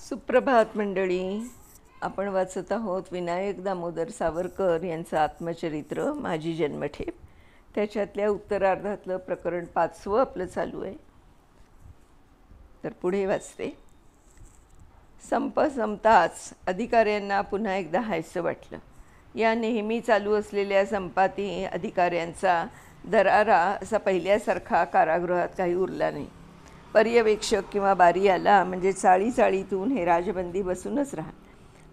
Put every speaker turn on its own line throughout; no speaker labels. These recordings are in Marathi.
सुप्रभात मंडळी. आपण वाचत आहोत विनायक दामोदर सावरकर यांचं आत्मचरित्र माझी जन्मठेप. त्याच्यातल्या उत्तरार्धातलं प्रकरण 5वं आपलं चालू आहे. तर पुढे वाचते. संप संपताच अधिकाऱ्यांना पुन्हा एकदा हायसं वाटलं. या नेहमी चालू असलेल्या संपाती अधिकाऱ्यांचा दरारा असा पहिल्यासारखा कारागृहात काही उरला नाही. पर्यवेक्षक किंवा बारी आला म्हणजे चाळीतून हे राजबंदी बसूनच राहा.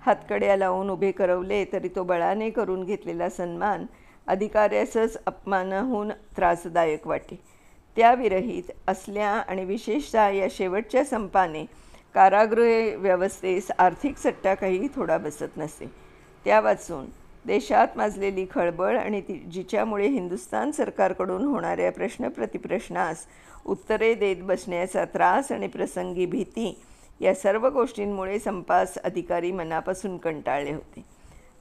हातकड्या लावून उभे करवले तरी तो बळाने करून घेतलेला सन्मान अधिकाऱ्यासच अपमानाहून त्रासदायक वाटे. त्याविरहित असल्या आणि विशेषतः या शेवटच्या संपाने कारागृह व्यवस्थेस आर्थिक सट्टा काही थोडा बसत नसे. त्या वाचून देशात माजलेली खळबळ आणि जिच्यामुळे हिंदुस्तान सरकारकडून होणाऱ्या प्रश्नप्रतिप्रश्नास उत्तरे देत बसण्याचा त्रास आणि प्रसंगी भीती या सर्व गोष्टींमुळे संपास अधिकारी मनापासून कंटाळले होते.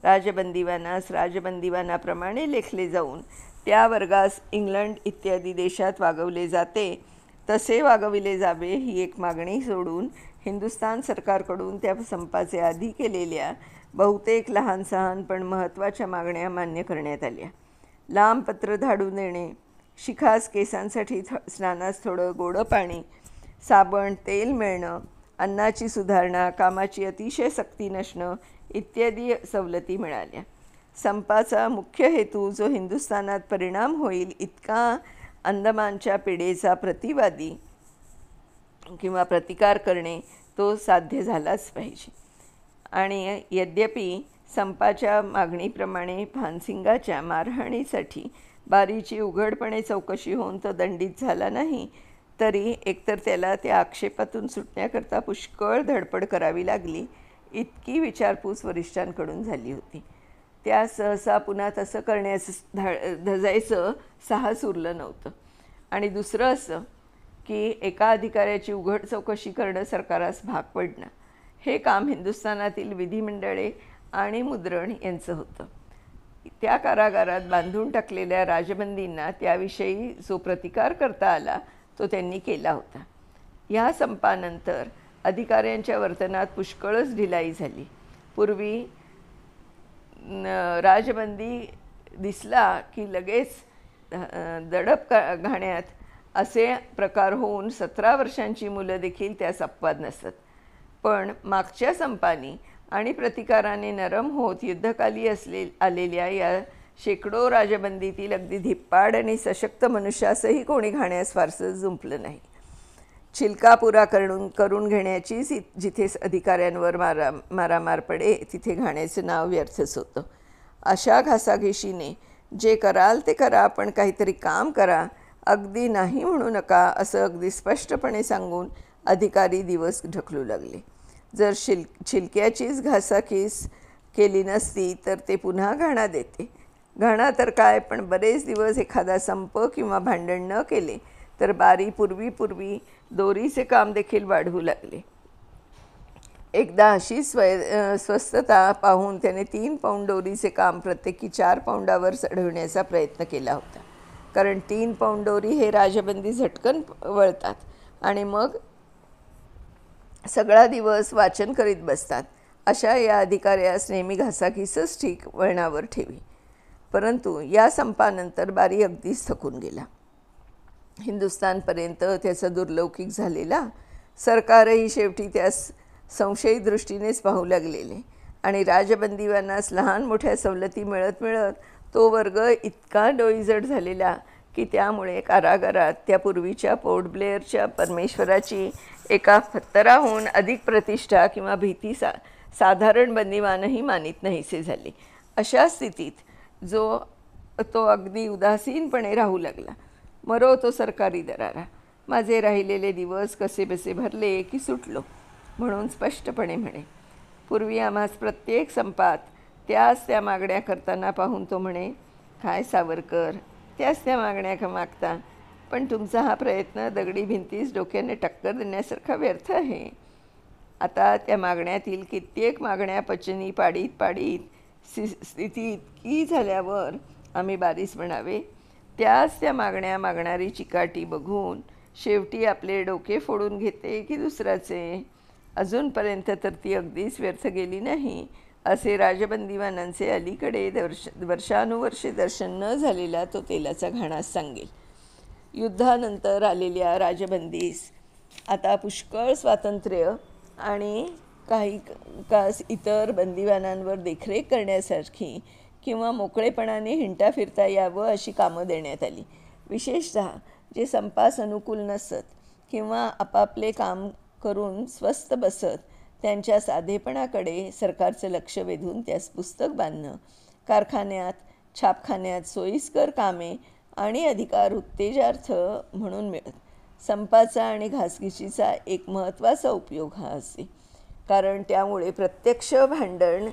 राजबंदीवानास राजबंदीवानाप्रमाणे लेखले जाऊन त्या वर्गास इंग्लंड इत्यादी देशात वागवले जाते तसे वागविले जावे ही एक मागणी सोडून हिंदुस्तान सरकारकडून त्या संपाचे आधी केलेल्या बहुतेक लहान सहान पण महत्त्वाच्या मागण्या मान्य करण्यात आल्या. लांब पत्र धाडून देणे, शिखास केसांसाठी स्नानास थोडं गोडं पाणी, साबण तेल मिळणं, अन्नाची सुधारणा, कामाची अतिशय सक्ती नसणं इत्यादी सवलती मिळाल्या. संपाचा मुख्य हेतू जो हिंदुस्थानात परिणाम होईल इतका अंदमानच्या पिढेचा प्रतिवादी किंवा प्रतिकार करणे तो साध्य झालाच पाहिजे. आणि यद्यपि संपाच्या मागणीप्रमाणे भानसिंगाच्या मारहाणीसाठी बारीची उघडपणे चौकशी होऊन तो दंडित झाला नाही, तरी एकतर त्याला त्या आक्षेपातून सुटण्याकरता पुष्कळ धडपड करावी लागली. इतकी विचारपूस वरिष्ठांकडून झाली होती. त्या सहसा पुन्हा तसं करण्याचं धजायचं साहस उरलं नव्हतं. आणि दुसरं असं की एका अधिकाऱ्याची उघड चौकशी करणं सरकारास भाग पडणं हे काम हिंदुस्थानातील विधिमंडळे आणि मुद्रण यांचं होतं. त्या कारागारात बांधून टाकलेल्या राजबंदींना त्याविषयी जो प्रतिकार करता आला तो त्यांनी केला होता. ह्या संपानंतर अधिकाऱ्यांच्या वर्तनात पुष्कळच ढिलाई झाली. पूर्वी राजबंदी दिसला की लगेच दडप घाण्यात असे प्रकार होऊन 17 वर्षांची मुलं देखील त्यास अपवाद नसत. पण मागच्या संपानी आणि प्रतिकाराने नरम होत युद्धकाली आलेल्या या शेकडो राजबंदीतील अगदी धिप्पाड आणि सशक्त मनुष्यासही कोणी घाण्यास फारसं जुंपलं नाही. छिलका पुरा करून घेण्याचीच जिथे अधिकाऱ्यांवर मारामार पडे तिथे घाण्याचं नाव व्यर्थच होतं. अशा घासाघिशीने जे कराल ते करा पण काहीतरी काम करा, अगदी नाही म्हणू नका असं अगदी स्पष्टपणे सांगून अधिकारी दिवस ढकलू लागले. जर छिलक्याचीच घासाघीस केली नसती तर ते पुन्हा घाणा देते. घाणा तर काय, पण बरेच दिवस एखादा संप किंवा भांडण न केले तर बारी पूर्वी दोरीचे काम देखील वाढवू लागले. एकदा अशी स्वस्थता पाहून त्याने 3 पौंड दोरीचे काम प्रत्येकी 4 पौंडावर चढवण्याचा प्रयत्न केला होता. कारण 3 पौंड दोरी हे राजबंदी झटकन वळतात आणि मग सगळा दिवस वाचन करीत बसतात. अशा या अधिकाऱ्यास नेहमी घासाघीसच ठीक वळणावर ठेवी. परंतु या संपानंतर बारी अगदीच थकून गेला. हिंदुस्थानपर्यंत त्याचा दुर्लौकिक झालेला सरकारही शेवटी त्यास संशयी दृष्टीनेच पाहू लागलेले आणि राजबंदीवानास लहान मोठ्या सवलती मिळत तो वर्ग इतका डोईजड झालेला की त्यामुळे कारागारात त्या पूर्वीच्या पोर्ट ब्लेअरच्या परमेश्वराची एका फत्तराहून अधिक प्रतिष्ठा किंवा भीती साधारण बंदीवानही मानित नाहीसे झाले. अशा स्थितीत तो अगदी उदासीनपणे राहू लागला. मरो तो सरकारी दरारा, माझे राहिलेले दिवस कसेबसे भरले की सुटलो म्हणून स्पष्टपणे म्हणे. पूर्वी आम्हास प्रत्येक संपात त्या मागण्या करताना पाहून तो म्हणे, काय सावरकर, त्या मागण्या मागता, पण तुमचा हा प्रयत्न दगडी भिंतीस डोक्याने टक्कर देण्यासारखा व्यर्थ आहे. आता त्या मागण्यातील कित्येक मागण्या पचनी पाडीत स्थिती इतकी झाल्यावर आम्ही बारीस म्हणावे, त्या मागण्या मागणारी चिकाटी बघून शेवटी आपले डोके फोडून घेते की दुसऱ्याचे. अजूनपर्यंत तर ती अगदीच व्यर्थ गेली नाही, असे राजबंदीवानांचे अलीकडे वर्षानुवर्षे दर्शन न झालेला तो तेलाचा घाणाच सांगेल. युद्धानंतर आलेल्या राजबंदीस आता पुष्कळ स्वातंत्र्य आणि काही इतर बंदिवानांवर देखरेख करण्यासारखी किंवा मोकळेपणाने हिंडता फिरता यावं अशी कामं देण्यात आली. विशेषतः जे संपास अनुकूल नसत किंवा आपापले काम करून स्वस्थ बसत, त्यांच्या साधेपणाकडे सरकारचं लक्ष वेधून त्यास पुस्तक बांधणं, कारखान्यात छापखान्यात सोयीस्कर कामे आणि अधिकार उत्तेजार्थ म्हणून मिळत. संपाचा आणि घासघिशीचा एक महत्त्वाचा उपयोग हा असे, कारण त्यामुळे प्रत्यक्ष भांडण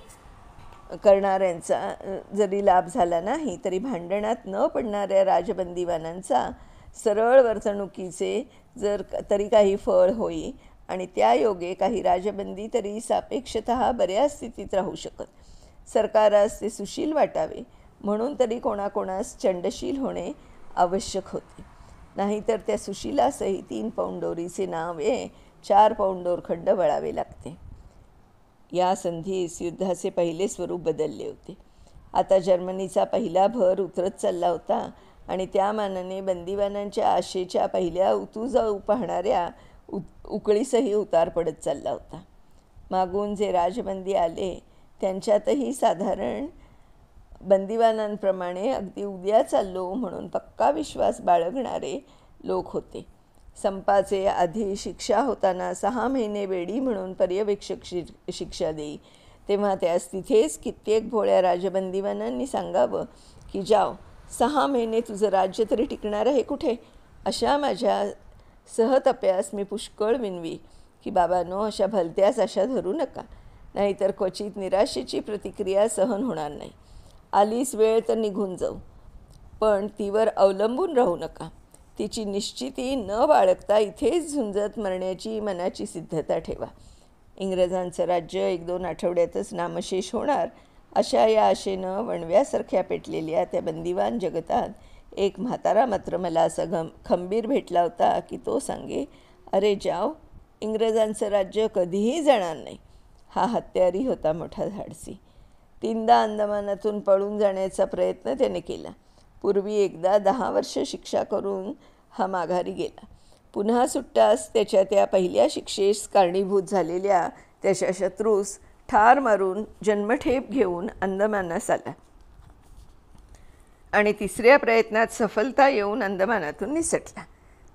करणाऱ्यांचा जरी लाभ झाला नाही तरी भांडणात न पडणाऱ्या राजबंदीवानांचा सरळ वर्तणुकीचे तरी काही फळ होई आणि त्या योगे काही राजबंदी तरी सापेक्षतः बऱ्याच स्थितीत राहू शकत. सरकारास ते सुशील वाटावे म्हणून तरी कोणाकोणास चंडशील होणे आवश्यक होते. नाहीतर त्या सुशीलासही 3 पौंड दोरीचे नावे 4 पौंड दोरखंड वळावे लागते. या संधीस युद्धाचे पहिले स्वरूप बदलले होते. आता जर्मनीचा पहिला भर उतरत चालला होता आणि त्या मानाने बंदिवानांच्या आशेच्या पहिल्या उतू जाऊ पाहणाऱ्या उकळीसही उतार पडत चालला होता. मागून जे राजबंदी आले त्यांच्यातही साधारण बंदिवानांप्रमाणे अगदी उद्या चाललो म्हणून पक्का विश्वास बाळगणारे लोक होते. संपाचे आधी शिक्षा होताना 6 महिने वेडी म्हणून पर्यवेक्षक शिक्षा देई, तेव्हा त्यास तिथेच कित्येक भोळ्या राजबंदिवानांनी सांगावं की जाव, 6 महिने तुझं राज्य तरी टिकणार आहे कुठे. अशा माझ्या सहतप्यास मी पुष्कळ विनवी की बाबांनो, अशा भलत्यास अशा धरू नका, नाहीतर क्वचित निराशेची प्रतिक्रिया सहन होणार नाही. आलीच वेळ तर निघून जाऊ, पण तीवर अवलंबून राहू नका. तिची निश्चिती न बाळगता इथेच झुंजत मरण्याची मनाची सिद्धता ठेवा. इंग्रजांचं राज्य 1-2 आठवड्यातच नामशेष होणार, अशा या आशेनं वणव्यासारख्या पेटलेल्या त्या बंदिवान जगतात एक म्हातारा मात्र मला असा खंबीर भेटला होता की तो सांगे, अरे जाव, इंग्रजांचं राज्य कधीही जाणार नाही. हा हत्यारी होता मोठा धाडसी. 3दा अंदमानातून पळून जाण्याचा प्रयत्न त्याने केला. पूर्वी एकदा 10 वर्ष शिक्षा करून हा माघारी गेला. पुन्हा सुट्टास त्याच्या त्या पहिल्या शिक्षेस कारणीभूत झालेल्या त्याच्या शत्रूस ठार मारून जन्मठेप घेऊन अंदमानास आला आणि 3ऱ्या प्रयत्नात सफलता येऊन अंदमानातून निसटला.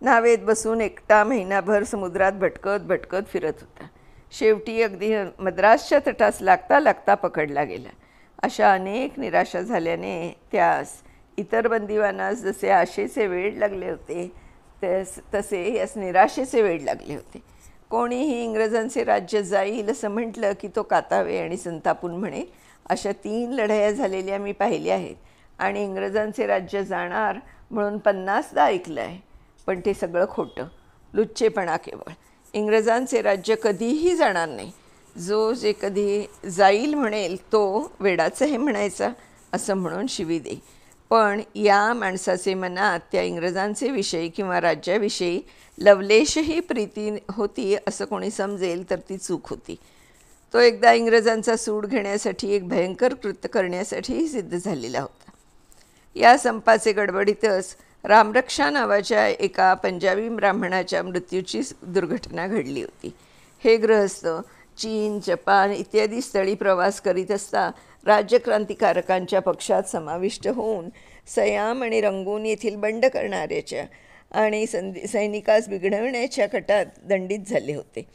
नावेत बसून एकटा महिनाभर समुद्रात भटकत फिरत होता. शेवटी अगदी मद्रासच्या तटास लागता लागता पकडला गेला. अशा अनेक निराशा झाल्याने त्यास इतर बंदिवानास जसे आशेचे वेड लागले होते तसे यास निराशेचे वेड लागले होते. कोणीही इंग्रजांचे राज्य जाईल असं म्हटलं की तो कातावे आणि संतापून म्हणे, अशा 3 लढाया झालेल्या मी पाहिल्या आहेत आणि इंग्रजांचे राज्य जाणार म्हणून 50दा ऐकलं आहे. पण ते सगळं खोटं, लुच्चेपणा केवळ. इंग्रजांचे राज्य कधीही जाणार नाही. जे कधी जाईल म्हणेल तो वेडाचं हे म्हणायचा असं म्हणून शिवी दे. पण या माणसाचे मनात त्या इंग्रजांचे विषयी किंवा राज्याविषयी लवलेशही प्रीती होती असं कोणी समजेल तर ती चूक होती. तो एकदा इंग्रजांचा सूड घेण्यासाठी एक भयंकर कृत्य करण्यासाठी सिद्ध झालेला होता. या संपाचे गडबडीतच रामरक्षा नावाच्या एका पंजाबी ब्राह्मणाच्या मृत्यूची दुर्घटना घडली होती. हे गृहस्थ चीन, जपान इत्यादी स्थळी प्रवास करीत असता राज्यक्रांतिकारकांच्या पक्षात समाविष्ट होऊन सयाम आणि रंगून येथील बंड करणाऱ्याच्या आणि सैनिकास बिघडवण्याच्या कटात दंडित झाले होते.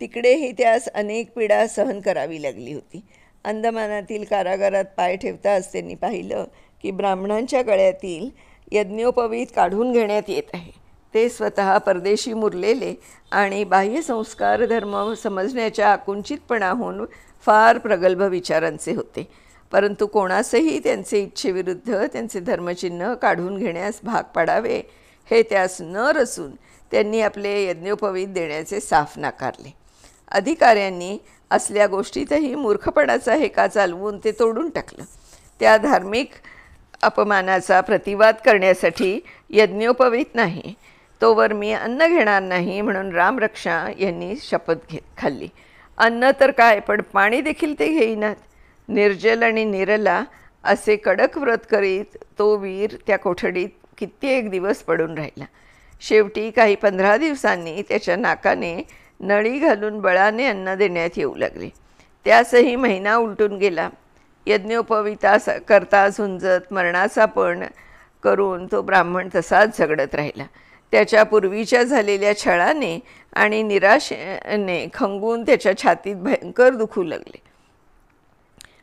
तिकडेही त्यास अनेक पीडा सहन करावी लागली होती. अंदमानातील कारागारात पाय ठेवताच त्यांनी पाहिलं की ब्राह्मणांच्या गळ्यातील यज्ञोपवीत काढून घेण्यात येत आहे. ते स्वतः परदेशी मुरलेले आणि बाह्य संस्कार धर्म समजण्याच्या आकुंचितपणाहून फार प्रगल्भ विचारांचे होते. परंतु कोणासही त्यांचे इच्छेविरुद्ध त्यांचे धर्मचिन्ह काढून घेण्यास भाग पाडावे हे त्यास न रचून त्यांनी आपले यज्ञोपवीत देण्याचे साफ नाकारले. अधिकाऱ्यांनी असल्या गोष्टीतही मूर्खपणाचा हेका चालवून ते तोडून टाकलं. त्या धार्मिक अपमानाचा प्रतिवाद करण्यासाठी यज्ञोपवीत नाही, तोवर मी अन्न घेणार नाही म्हणून रामरक्षा यांनी शपथ खाल्ली. अन्न तर काय, पण पाणी देखील ते घेईनात. निर्जल आणि निरला असे कडक व्रत करीत तो वीर त्या कोठडीत कित्येक दिवस पडून राहिला. शेवटी काही 15 दिवसांनी त्याच्या नाकाने नळी घालून बळाने अन्न देण्यात येऊ लागले. त्यासही महिना उलटून गेला. यज्ञोपविता करता झुंजत मरणाचा पण करून तो ब्राह्मण तसाच झगडत राहिला. त्याच्या पूर्वीच्या झालेल्या छळाने आणि निराशेने खंगून त्याच्या छातीत भयंकर दुखू लागले.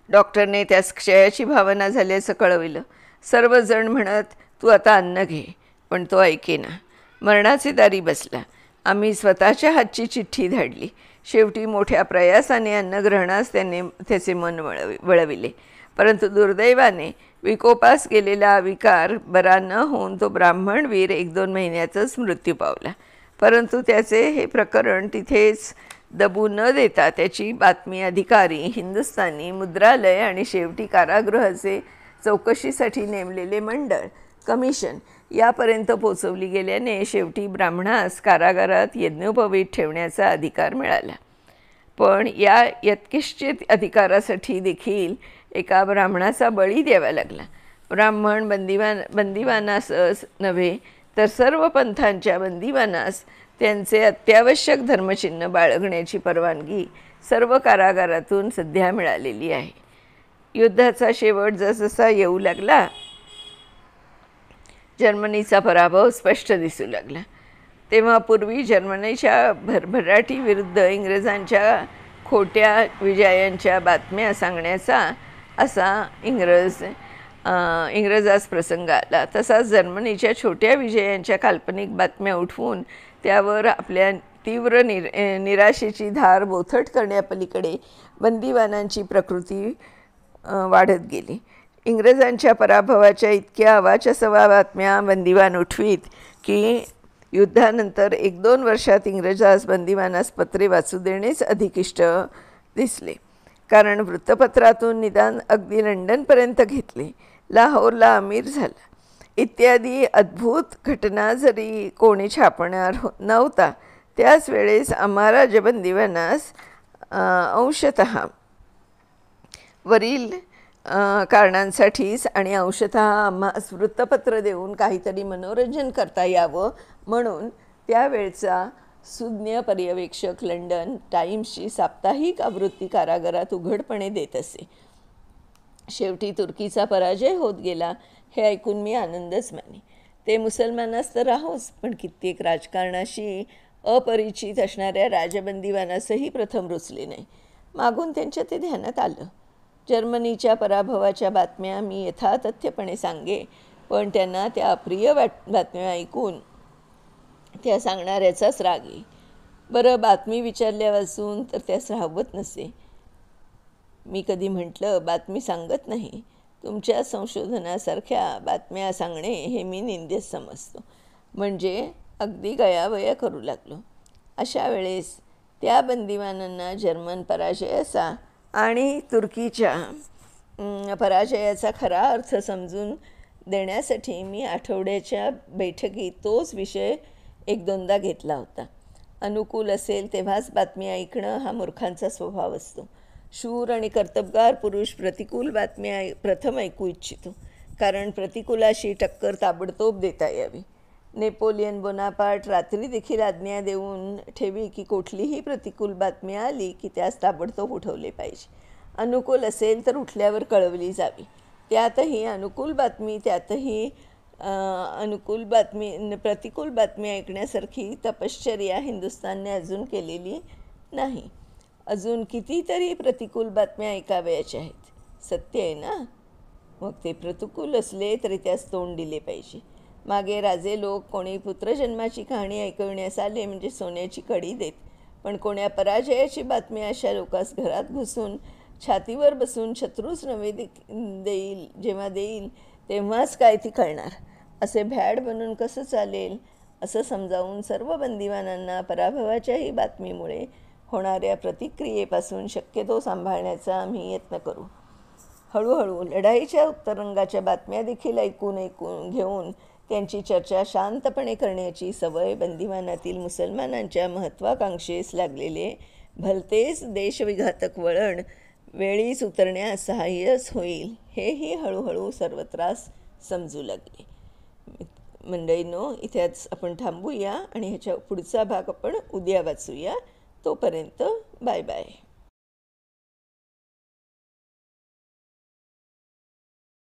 डॉक्टरने त्यास क्षयाची भावना झाल्याचं कळविलं. सर्वजण म्हणत, तू आता अन्न घे, पण तो ऐकेना. मरणाचे दारी बसला. आम्ही स्वतःच्या हातची चिठ्ठी धाडली. शेवटी मोठ्या प्रयासाने अन्नग्रहणास त्याचे मन वळविले. परंतु दुर्दैवाने विकोपास गेलेला विकार बरा न होऊन तो ब्राह्मण वीर 1-2 महिन्यातच मृत्यू पावला. परंतु त्याचे हे प्रकरण तिथेच दबू न देता त्याची बातमी अधिकारी, हिंदुस्थानी, मुद्रालय आणि शेवटी कारागृहाचे चौकशीसाठी नेमलेले मंडळ, कमिशन यापर्यंत पोचवली गेल्याने शेवटी ब्राह्मणास कारागारात यज्ञोपवीत ठेवण्याचा अधिकार मिळाला. पण या यत्किश्चित अधिकारासाठी देखील एका ब्राह्मणाचा बळी द्यावा लागला. ब्राह्मण बंदिवानासच नव्हे तर सर्व पंथांच्या बंदिवानास त्यांचे अत्यावश्यक धर्मचिन्ह बाळगण्याची परवानगी सर्व कारागारातून सध्या मिळालेली आहे. युद्धाचा शेवट जसजसा येऊ लागला, जर्मनीचा पराभव स्पष्ट दिसू लागला. तेव्हा पूर्वी जर्मनीच्या भरभराटी विरुद्ध इंग्रजांच्या खोट्या विजयांच्या बातम्या सांगण्याचा असा इंग्रजास प्रसंग आला. तसाच जर्मनीच्या छोट्या विजयांच्या काल्पनिक बातम्या उठवून त्यावर आपल्या तीव्र निराशेची धार बोथट करण्यापलीकडे बंदिवानांची प्रकृती वाढत गेली. इंग्रजांच्या पराभवाच्या इतक्या अवाच्या बातम्या बंदिवान उठवीत की युद्धानंतर 1-2 वर्षात इंग्रजास बंदिवानास पत्रे वाचू देणेच अधिक इष्ट दिसले. कारण वृत्तपत्रातून निदान अगदी लंडनपर्यंत घेतले, लाहोरला अमीर झाला इत्यादी अद्भुत घटना जरी कोणी छापणार नव्हता, त्याच वेळेस आम्हाला बंदिवानास अंशतः वरील कारणांसाठीच आणि अंशतः आम्हास वृत्तपत्र देऊन काहीतरी मनोरंजन करता यावं म्हणून त्यावेळचा सुज्ञ पर्यवेक्षक लंडन टाइम्सची साप्ताहिक आवृत्ती कारागारात उघडपणे देत असे. शेवटी तुर्कीचा पराजय होत गेला हे ऐकून मी आनंदच माने. ते मुसलमानास तर राहोच, पण कित्येक राजकारणाशी अपरिचित असणाऱ्या राजबंदिवानासही प्रथम रुचले नाही. मागून त्यांच्या ते ध्यानात आलं. जर्मनीच्या पराभवाच्या बातम्या मी यथातथ्यपणे सांगे, पण त्यांना त्या अप्रिय बातम्या ऐकून त्या सांगणाऱ्याचाच राग येई. बरं, बातमी विचारल्यापासून तर त्यास राहवत नसे. मी कधी म्हटलं बातमी सांगत नाही. तुमच्या संशोधनासारख्या बातम्या सांगणे हे मी निंदेच समजतो. म्हणजे अगदी गयावया करू लागलो. अशा वेळेस त्या बंदिवानांना जर्मन पराजयाचा आणि तुर्कीच्या पराजयाचा खरा अर्थ समजून देण्यासाठी मी आठवड्याच्या बैठकीत तोच विषय 1-2दा घेतला होता. अनुकूल असेल तेव्हाच बातमी ऐकणं हा मूर्खांचा स्वभाव असतो. शूर आणि कर्तबगार पुरुष प्रतिकूल बातम्या प्रथम ऐकू इच्छितो, कारण प्रतिकूलाशी टक्कर ताबडतोब देता यावी. नेपोलियन बोनापार्ट रात्री देखील आज्ञा देऊन ठेवी की कुठलीही प्रतिकूल बातमी आली की त्यास ताबडतोब उठवले पाहिजे. अनुकूल असेल तर उठल्यावर कळवली जावी. प्रतिकूल बातमी ऐकण्यासारखी तपश्चर्या हिंदुस्थानने अजून केलेली नाही. अजून कितीतरी प्रतिकूल बातम्या ऐकाव्याच्या आहेत. सत्य आहे ना? मग ते प्रतिकूल असले तरी त्यास तोंड दिले पाहिजे. मागे राजे लोक कोणी पुत्रजन्माची कहाणी ऐकवण्यास आले म्हणजे सोन्याची कडी देत, पण कोण्या पराजयाची बातमी अशा लोकांस घरात घुसून छातीवर बसून शत्रूच नव्हे जेव्हा देईल तेव्हाच काय ती कळणार. असे भ्याड बनून कसं चालेल असं समजावून सर्व बंदिवानांना पराभवाच्याही बातमीमुळे होणाऱ्या प्रतिक्रियेपासून शक्यतो सांभाळण्याचा आम्ही यत्न करू. हळूहळू लढाईच्या उत्तरंगाच्या बातम्या देखील ऐकून घेऊन त्यांची चर्चा शांतपणे करण्याची सवय बंदिवानातील मुसलमानांच्या महत्त्वाकांक्षेस लागलेले भलतेच देशविघातक वळण वेळीच उतरण्यास सहाय्यच होईल, हेही हळूहळू सर्वत्रास समजू लागले. मंडळींनो, इथेच आपण थांबूया आणि ह्याच्या पुढचा भाग आपण उद्या वाचूया. तोपर्यंत बाय बाय.